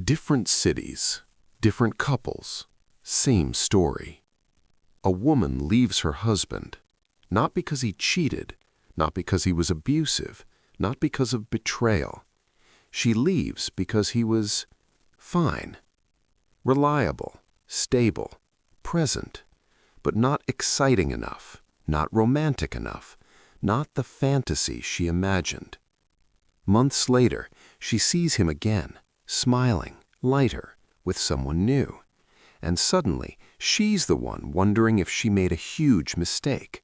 Different cities, different couples, same story. A woman leaves her husband, not because he cheated, not because he was abusive, not because of betrayal. She leaves because he was fine, reliable, stable, present, but not exciting enough, not romantic enough, not the fantasy she imagined. Months later, she sees him again, smiling, lighter, with someone new. And suddenly, she's the one wondering if she made a huge mistake.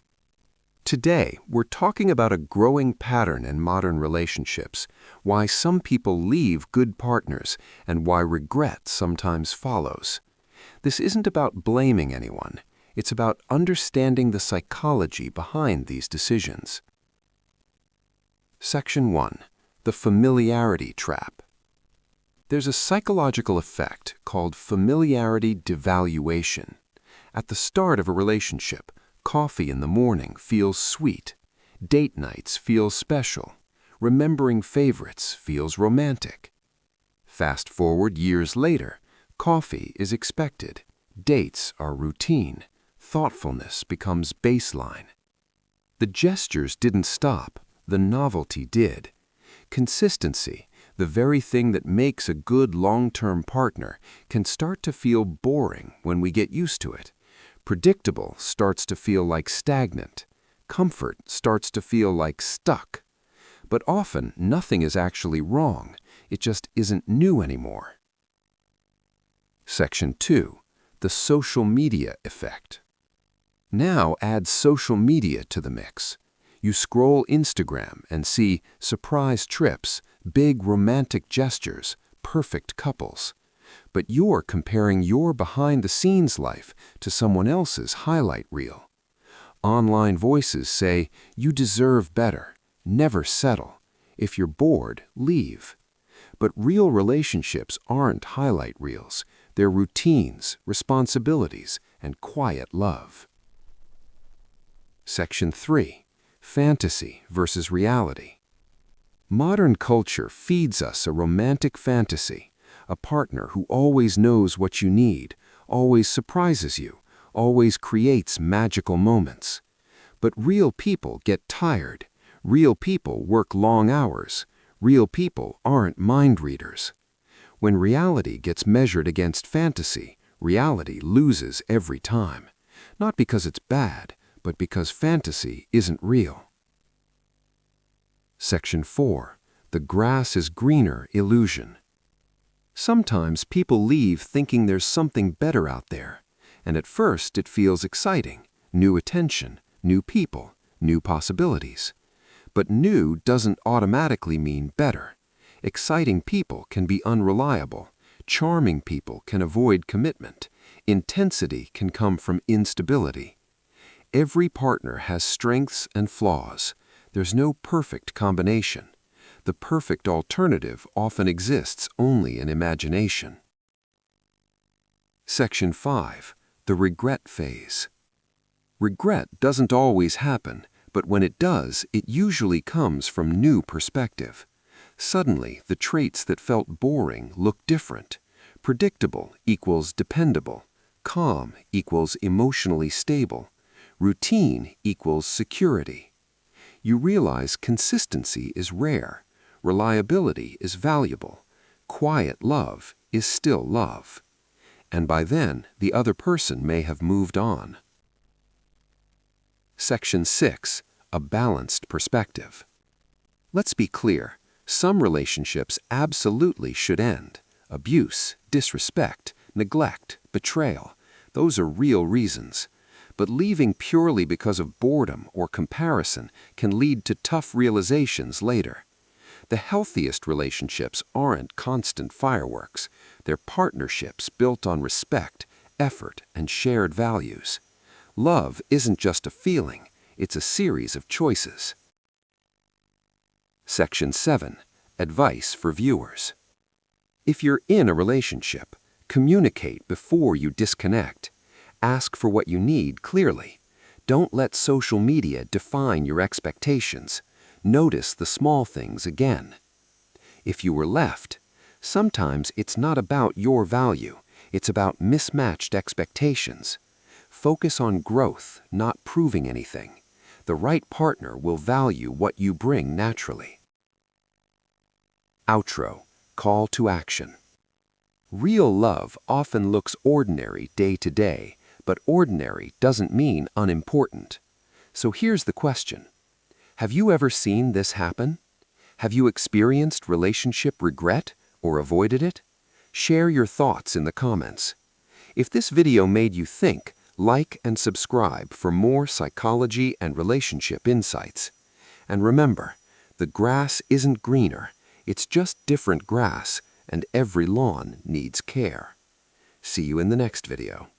Today, we're talking about a growing pattern in modern relationships, why some people leave good partners, and why regret sometimes follows. This isn't about blaming anyone. It's about understanding the psychology behind these decisions. Section 1. The Familiarity Trap. There's a psychological effect called familiarity devaluation. At the start of a relationship, coffee in the morning feels sweet. Date nights feel special. Remembering favorites feels romantic. Fast forward years later, coffee is expected. Dates are routine. Thoughtfulness becomes baseline. The gestures didn't stop. The novelty did. Consistency, the very thing that makes a good long-term partner, can start to feel boring when we get used to it. Predictable starts to feel like stagnant. Comfort starts to feel like stuck. But often, nothing is actually wrong. It just isn't new anymore. Section 2. The social media effect. Now add social media to the mix. You scroll Instagram and see surprise trips, big romantic gestures, perfect couples. But you're comparing your behind-the-scenes life to someone else's highlight reel. Online voices say, you deserve better, never settle. If you're bored, leave. But real relationships aren't highlight reels. They're routines, responsibilities, and quiet love. Section 3. Fantasy versus reality. Modern culture feeds us a romantic fantasy, a partner who always knows what you need, always surprises you, always creates magical moments. But real people get tired. Real people work long hours. Real people aren't mind readers. When reality gets measured against fantasy, reality loses every time. Not because it's bad, but because fantasy isn't real. Section 4. The grass is greener illusion. Sometimes people leave thinking there's something better out there, and at first it feels exciting, new attention, new people, new possibilities. But new doesn't automatically mean better. Exciting people can be unreliable. Charming people can avoid commitment. Intensity can come from instability. Every partner has strengths and flaws. There's no perfect combination. The perfect alternative often exists only in imagination. Section 5. The regret phase. Regret doesn't always happen, but when it does, it usually comes from new perspective. Suddenly, the traits that felt boring look different. Predictable equals dependable. Calm equals emotionally stable. Routine equals security. You realize consistency is rare. Reliability is valuable. Quiet love is still love. And by then, the other person may have moved on. Section 6. A balanced perspective. Let's be clear. Some relationships absolutely should end. Abuse, disrespect, neglect, betrayal. Those are real reasons. But leaving purely because of boredom or comparison can lead to tough realizations later. The healthiest relationships aren't constant fireworks. They're partnerships built on respect, effort, and shared values. Love isn't just a feeling, it's a series of choices. Section 7. Advice for viewers. If you're in a relationship, communicate before you disconnect. Ask for what you need clearly. Don't let social media define your expectations. Notice the small things again. If you were left, Sometimes it's not about your value, it's about mismatched expectations. Focus on growth, not proving anything. The right partner will value what you bring naturally. Outro, call to action. Real love often looks ordinary day to day, but ordinary doesn't mean unimportant. So here's the question. Have you ever seen this happen? Have you experienced relationship regret or avoided it? Share your thoughts in the comments. If this video made you think, like and subscribe for more psychology and relationship insights. And remember, the grass isn't greener, it's just different grass, and every lawn needs care. See you in the next video.